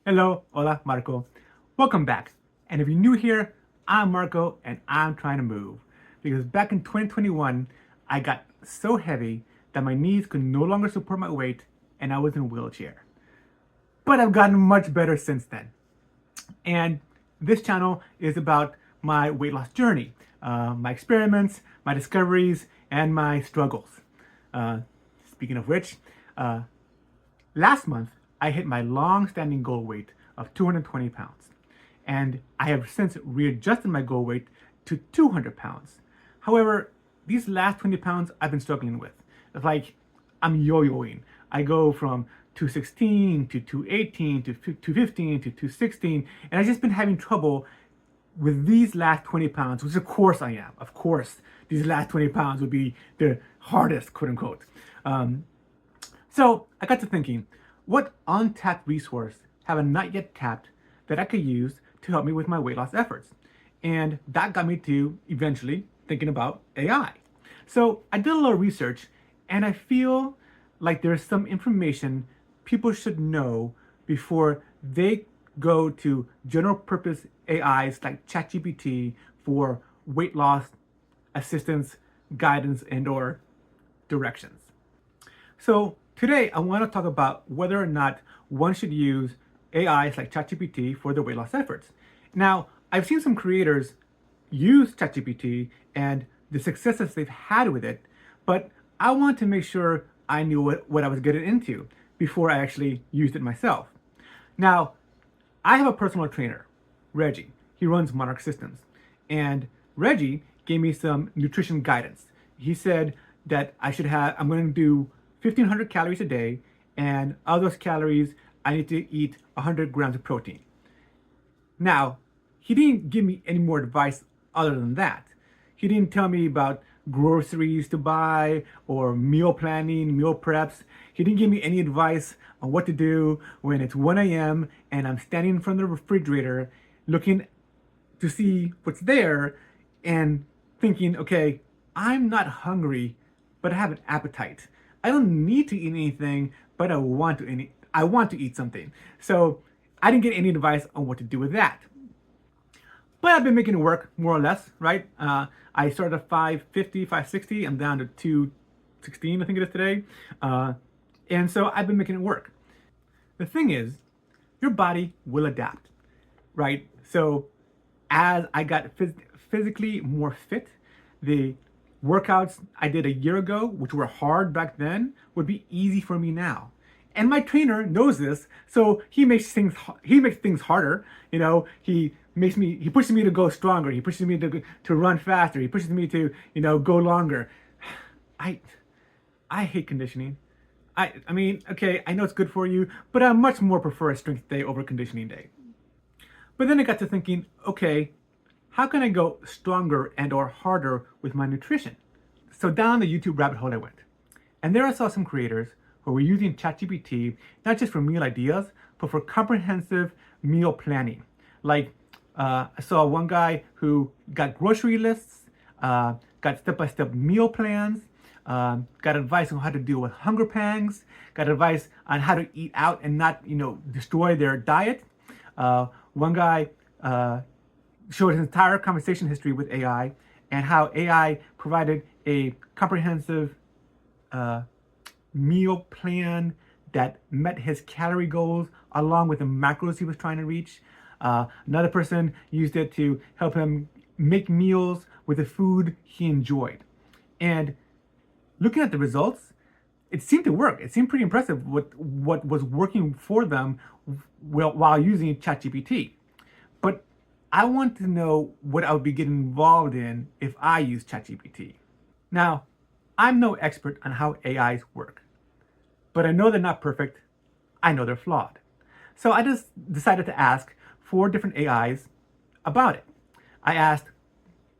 Hello, hola, Marco. Welcome back. And if you're new here, I'm Marco and I'm trying to move. Because back in 2021, I got so heavy that my knees could no longer support my weight and I was in a wheelchair. But I've gotten much better since then. And this channel is about my weight loss journey, my experiments, my discoveries, and my struggles. Uh, Speaking of which, last month I hit my long-standing goal weight of 220 pounds, and I have since readjusted my goal weight to 200 pounds. However, these last 20 pounds I've been struggling with. It's like I'm yo-yoing. I go from 216 to 218 to 215 to 216, and I've just been having trouble with these last 20 pounds, which of course I am. Of course, these last 20 pounds would be the hardest, quote unquote. So I got to thinking, what untapped resource have I not yet tapped that I could use to help me with my weight loss efforts? And that got me to eventually thinking about AI. So I did a little research and I feel like there's some information people should know before they go to general purpose AIs like ChatGPT for weight loss assistance, guidance, and or directions. So today I want to talk about whether or not one should use AIs like ChatGPT for their weight loss efforts. Now, I've seen some creators use ChatGPT and the successes they've had with it, but I want to make sure I knew what I was getting into before I actually used it myself. Now, I have a personal trainer, Reggie. He runs Monarch Systems. And Reggie gave me some nutrition guidance. He said that I'm going to do 1,500 calories a day, and of those calories, I need to eat 100 grams of protein. Now, he didn't give me any more advice other than that. He didn't tell me about groceries to buy or meal planning, meal preps. He didn't give me any advice on what to do when it's 1 a.m. and I'm standing in front of the refrigerator looking to see what's there and thinking, okay, I'm not hungry, but I have an appetite. I don't need to eat anything, but I want to eat something. So I didn't get any advice on what to do with that. But I've been making it work more or less, right? I started at 550, 560. I'm down to 216, I think it is today. And so I've been making it work. The thing is, your body will adapt, right? So as I got physically more fit, the workouts I did a year ago, which were hard back then, would be easy for me now. And my trainer knows this, so he makes things harder. You know, he pushes me to go stronger. He pushes me to run faster. He pushes me to, go longer. I hate conditioning. I mean, okay, I know it's good for you, but I much more prefer a strength day over conditioning day. But then I got to thinking, okay, how can I go stronger and or harder with my nutrition? So down the YouTube rabbit hole I went. And there I saw some creators who were using ChatGPT, not just for meal ideas, but for comprehensive meal planning. Like, I saw one guy who got grocery lists, got step-by-step meal plans, got advice on how to deal with hunger pangs, got advice on how to eat out and not, destroy their diet. One guy showed his entire conversation history with AI and how AI provided a comprehensive meal plan that met his calorie goals along with the macros he was trying to reach. Another person used it to help him make meals with the food he enjoyed. And looking at the results, it seemed to work. It seemed pretty impressive what was working for them while using ChatGPT. But I want to know what I would be getting involved in if I use ChatGPT. Now, I'm no expert on how AIs work, but I know they're not perfect. I know they're flawed. So I just decided to ask 4 different AIs about it. I asked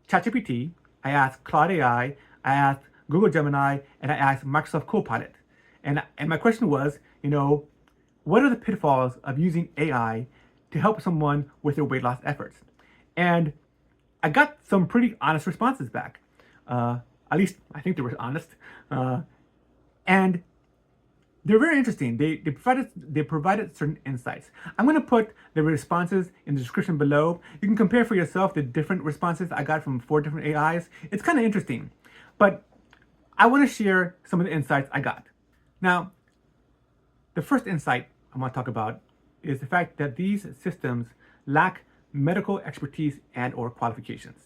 ChatGPT, I asked Claude AI, I asked Google Gemini, and I asked Microsoft Copilot. And my question was, what are the pitfalls of using AI to help someone with their weight loss efforts? And I got some pretty honest responses back. At least I think they were honest. And they're very interesting. They provided certain insights. I'm going to put the responses in the description below. You can compare for yourself the different responses I got from 4 different AIs. It's kind of interesting, but I want to share some of the insights I got. Now, the first insight I want to talk about is the fact that these systems lack medical expertise and or qualifications.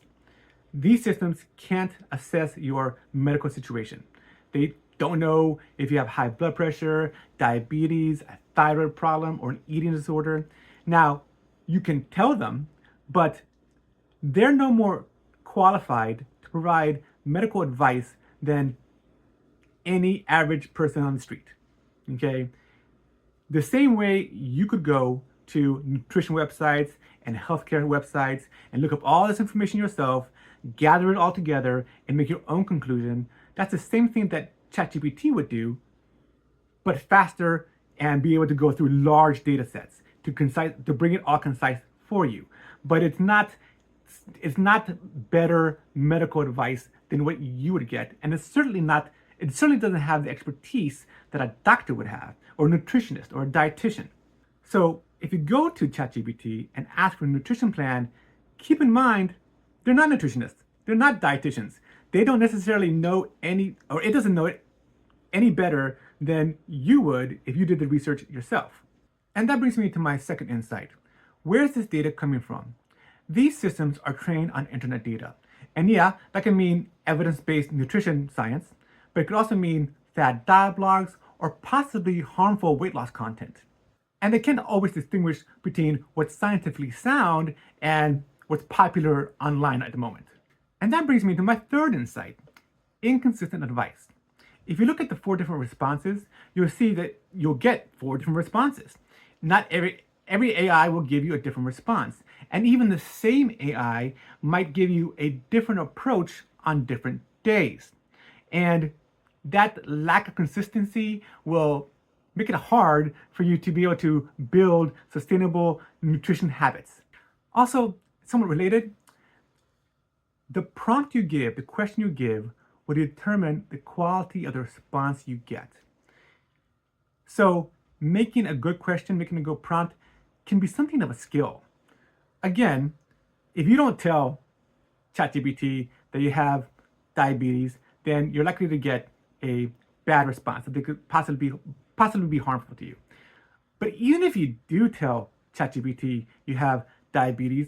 These systems can't assess your medical situation. They don't know if you have high blood pressure, diabetes, a thyroid problem, or an eating disorder. Now, you can tell them, but they're no more qualified to provide medical advice than any average person on the street. Okay? The same way you could go to nutrition websites and healthcare websites and look up all this information yourself, gather it all together, and make your own conclusion. That's the same thing that ChatGPT would do, but faster and be able to go through large data sets to bring it all concise for you. But it's not better medical advice than what you would get, and it certainly doesn't have the expertise that a doctor would have, or a nutritionist, or a dietitian. So if you go to ChatGPT and ask for a nutrition plan, keep in mind, they're not nutritionists, they're not dietitians. They don't necessarily know it doesn't know it any better than you would if you did the research yourself. And that brings me to my second insight. Where is this data coming from? These systems are trained on internet data. And yeah, that can mean evidence-based nutrition science, but it could also mean fad diet blogs or possibly harmful weight loss content. And they can't always distinguish between what's scientifically sound and what's popular online at the moment. And that brings me to my third insight, inconsistent advice. If you look at the 4 different responses, you'll see that you'll get 4 different responses. Not every AI will give you a different response. And even the same AI might give you a different approach on different days. And that lack of consistency will make it hard for you to be able to build sustainable nutrition habits. Also, somewhat related, the prompt you give, the question you give, will determine the quality of the response you get. So making a good question, making a good prompt can be something of a skill. Again, if you don't tell ChatGPT that you have diabetes, then you're likely to get a bad response that could possibly be harmful to you. But even if you do tell ChatGPT you have diabetes,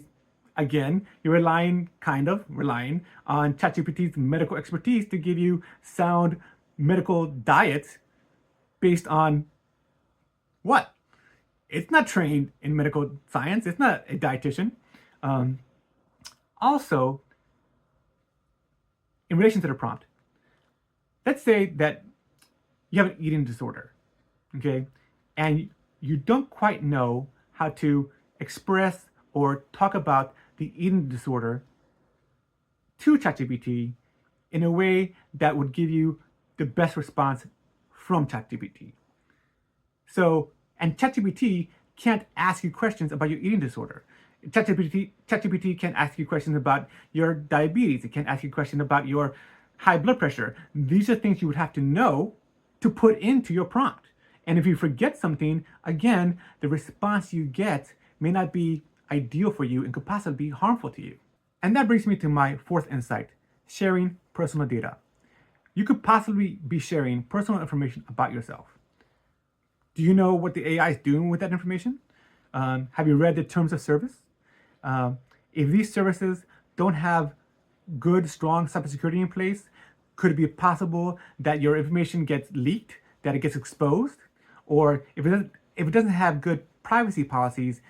again, you're relying on ChatGPT's medical expertise to give you sound medical diets based on what? It's not trained in medical science. It's not a dietitian. Also, in relation to the prompt, let's say that you have an eating disorder, okay? And you don't quite know how to express or talk about the eating disorder to ChatGPT in a way that would give you the best response from ChatGPT. So, and ChatGPT can't ask you questions about your eating disorder. ChatGPT can't ask you questions about your diabetes. It can't ask you questions about your high blood pressure. These are things you would have to know to put into your prompt. And if you forget something, again, the response you get may not be ideal for you and could possibly be harmful to you. And that brings me to my fourth insight, sharing personal data. You could possibly be sharing personal information about yourself. Do you know what the AI is doing with that information? Have you read the terms of service? If these services don't have good, strong cybersecurity in place, could it be possible that your information gets leaked, that it gets exposed? Or if it doesn't have good privacy policies,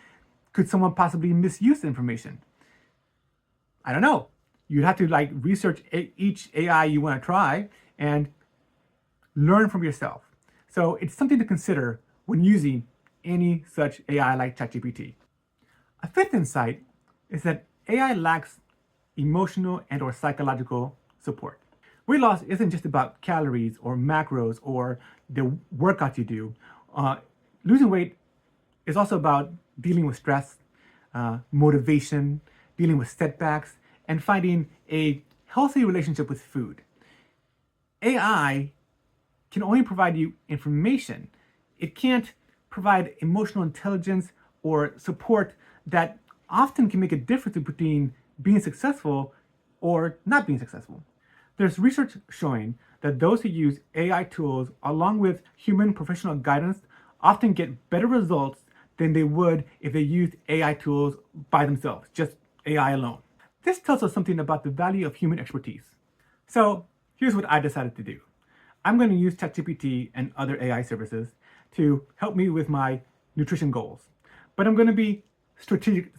could someone possibly misuse the information? I don't know. You'd have to research each AI you want to try and learn from yourself. So it's something to consider when using any such AI like ChatGPT. A fifth insight is that AI lacks emotional and or psychological support. Weight loss isn't just about calories or macros or the workout you do. Losing weight is also about dealing with stress, motivation, dealing with setbacks, and finding a healthy relationship with food. AI can only provide you information, it can't provide emotional intelligence or support that often can make a difference between being successful or not being successful. There's research showing that those who use AI tools along with human professional guidance often get better results than they would if they used AI tools by themselves, just AI alone. This tells us something about the value of human expertise. So here's what I decided to do. I'm going to use ChatGPT and other AI services to help me with my nutrition goals. But I'm going to be strategic.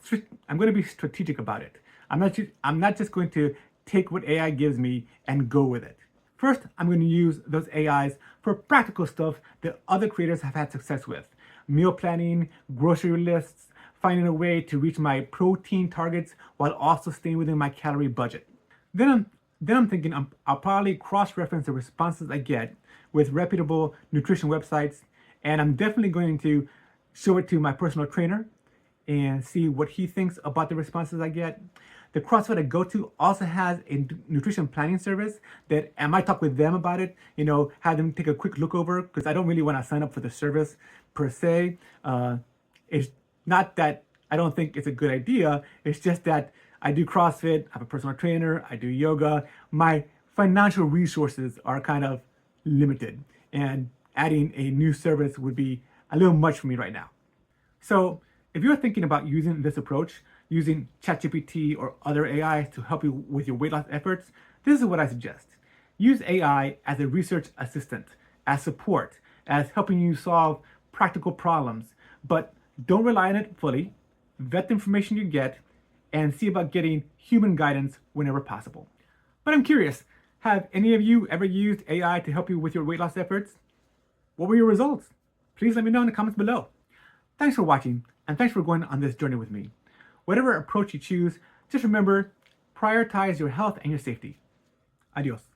I'm going to be strategic about it. I'm not just going to take what AI gives me and go with it. First, I'm going to use those AIs for practical stuff that other creators have had success with. Meal planning, grocery lists, finding a way to reach my protein targets while also staying within my calorie budget. Then I'm thinking I'll probably cross-reference the responses I get with reputable nutrition websites, and I'm definitely going to show it to my personal trainer and see what he thinks about the responses I get. The CrossFit I go to also has a nutrition planning service that I might talk with them about it, have them take a quick look over, because I don't really want to sign up for the service per se. It's not that I don't think it's a good idea, it's just that I do CrossFit, I have a personal trainer, I do yoga. My financial resources are kind of limited, and adding a new service would be a little much for me right now. So if you're thinking about using this approach, using ChatGPT or other AIs to help you with your weight loss efforts, this is what I suggest. Use AI as a research assistant, as support, as helping you solve practical problems, but don't rely on it fully. Vet the information you get and see about getting human guidance whenever possible. But I'm curious, have any of you ever used AI to help you with your weight loss efforts? What were your results? Please let me know in the comments below. Thanks for watching, and thanks for going on this journey with me. Whatever approach you choose, just remember, prioritize your health and your safety. Adios.